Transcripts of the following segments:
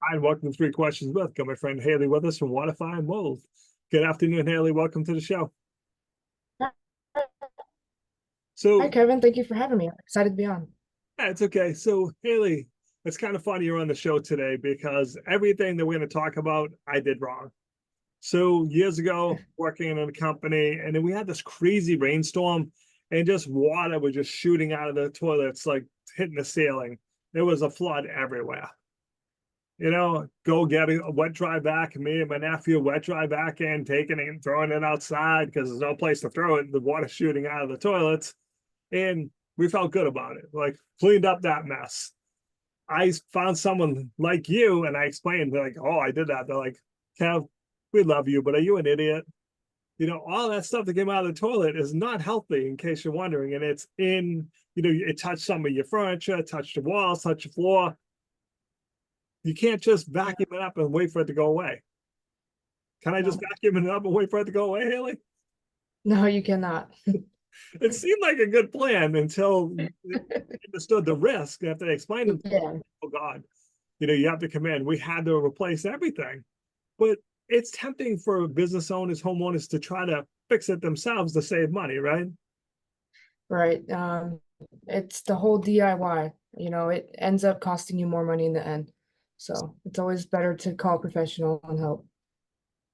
Hi, and welcome to Three Questions with. Got my friend Hailey with us from Waterfire and Mold. Good afternoon, Hailey. Welcome to the show. Hi, So, Kevin. Thank you for having me. I'm excited to be on. yeah, it's okay. So, Hailey, it's kind of funny you're on the show today because everything that we're going to talk about, I did wrong. So, years ago, working in a company, and then we had this crazy rainstorm, and just water was just shooting out of the toilets, like hitting the ceiling. There was a flood everywhere. Go get a wet dry back. Me and my nephew wet dry back in, taking it and throwing it outside because there's no place to throw it. The water shooting out of the toilets. And we felt good about it. Like cleaned up that mess. I found someone like you and I explained, like, oh, I did that. They're like, Kev, we love you, but are you an idiot? All that stuff that came out of the toilet is not healthy, in case you're wondering. And it's it touched some of your furniture, touched the walls, touched the floor. You can't just Yeah. vacuum it up and wait for it to go away. Can I just No, vacuum it up and wait for it to go away, Hailey? no, you cannot. It seemed like a good plan until you understood the risk after they explained it. Yeah, Oh God, you have to come in. We had to replace everything. But it's tempting for business owners, homeowners to try to fix it themselves to save money, right? right. It's the whole DIY. It ends up costing you more money in the end. So it's always better to call a professional and help.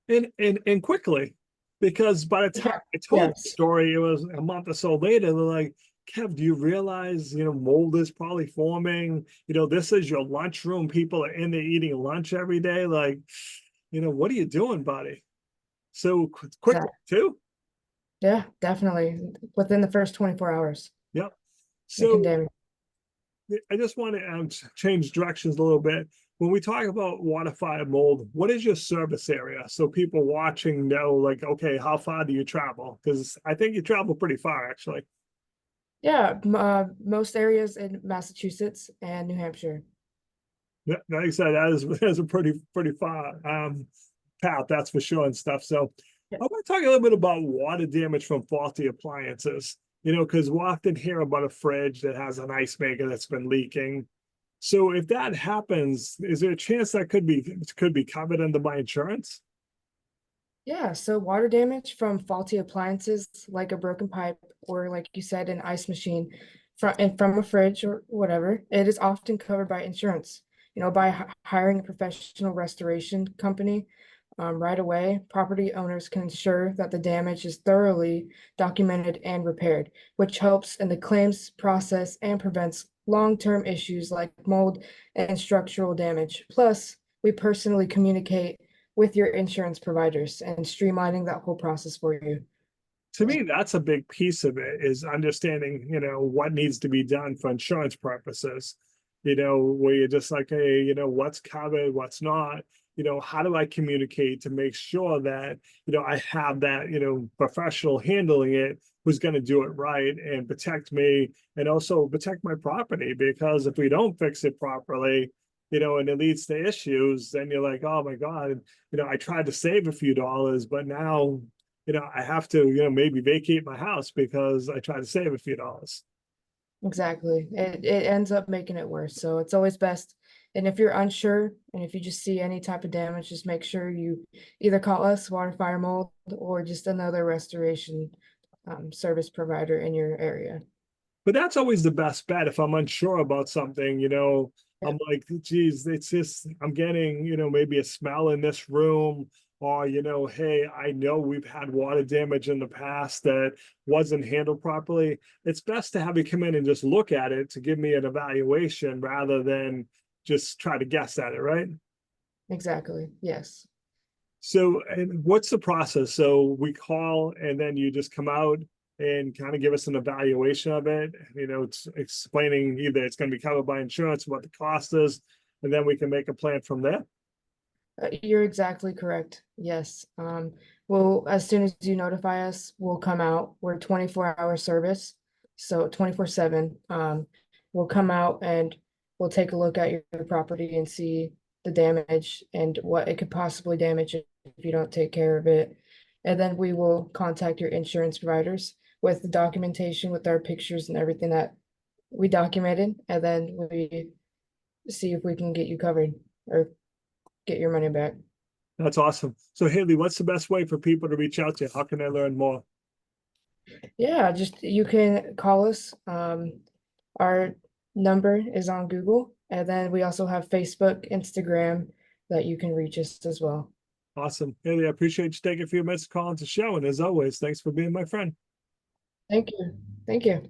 And quickly. Because by the time Yeah. I told the Yes. story, it was a month or so later, they're like, Kev, do you realize, mold is probably forming? This is your lunchroom. People are in there eating lunch every day. Like, what are you doing, buddy? So quickly, Exactly. too. Yeah, definitely. Within the first 24 hours, Yep. it can So damage. I just want to change directions a little bit. When we talk about water fire mold, what is your service area? So people watching know, like, okay, how far do you travel? Because I think you travel pretty far, actually. Yeah, most areas in Massachusetts and New Hampshire. Yeah, like I said, that is a pretty far path, that's for sure, and stuff. So Yeah. I want to talk a little bit about water damage from faulty appliances. Because we often hear about a fridge that has an ice maker that's been leaking. So if that happens, is there a chance that could be covered under my insurance? Yeah, so water damage from faulty appliances like a broken pipe or like you said, an ice machine from a fridge or whatever, it is often covered by insurance. By hiring a professional restoration company right away, property owners can ensure that the damage is thoroughly documented and repaired, which helps in the claims process and prevents long-term issues like mold and structural damage. Plus, we personally communicate with your insurance providers and streamlining that whole process for you. To So, me, that's a big piece of it is understanding, what needs to be done for insurance purposes. Where you're just like, hey, what's covered, what's not. How do I communicate to make sure that, I have that, professional handling it who's going to do it right and protect me and also protect my property. Because if we don't fix it properly, and it leads to issues, then you're like, oh my God, I tried to save a few dollars, but now I have to, maybe vacate my house because I tried to save a few dollars. exactly. It ends up making it worse. So it's always best. And if you're unsure and if you just see any type of damage, just make sure you either call us, Water Fire Mold, or just another restoration service provider in your area. But that's always the best bet. If I'm unsure about something, Yeah. I'm like, geez, it's just, I'm getting, maybe a smell in this room. Or, hey, I know we've had water damage in the past that wasn't handled properly. It's best to have you come in and just look at it to give me an evaluation rather than just try to guess at it, right? Exactly. Yes. So, and what's the process? So we call and then you just come out and kind of give us an evaluation of it. It's explaining either it's going to be covered by insurance, what the cost is, and then we can make a plan from there. You're exactly correct. Yes. Well, as soon as you notify us, we'll come out. We're 24-hour service, so 24/7. We'll come out and we'll take a look at your property and see the damage and what it could possibly damage if you don't take care of it. And then we will contact your insurance providers with the documentation, with our pictures and everything that we documented, and then we see if we can get you covered or get your money back. That's awesome. So Haley, what's the best way for people to reach out to you? How can they learn more? Yeah, just you can call us. Our number is on Google, and then we also have Facebook, Instagram that you can reach us as well. Awesome. Haley, I appreciate you taking a few minutes to call into the show. And as always, thanks for being my friend. Thank you. Thank you.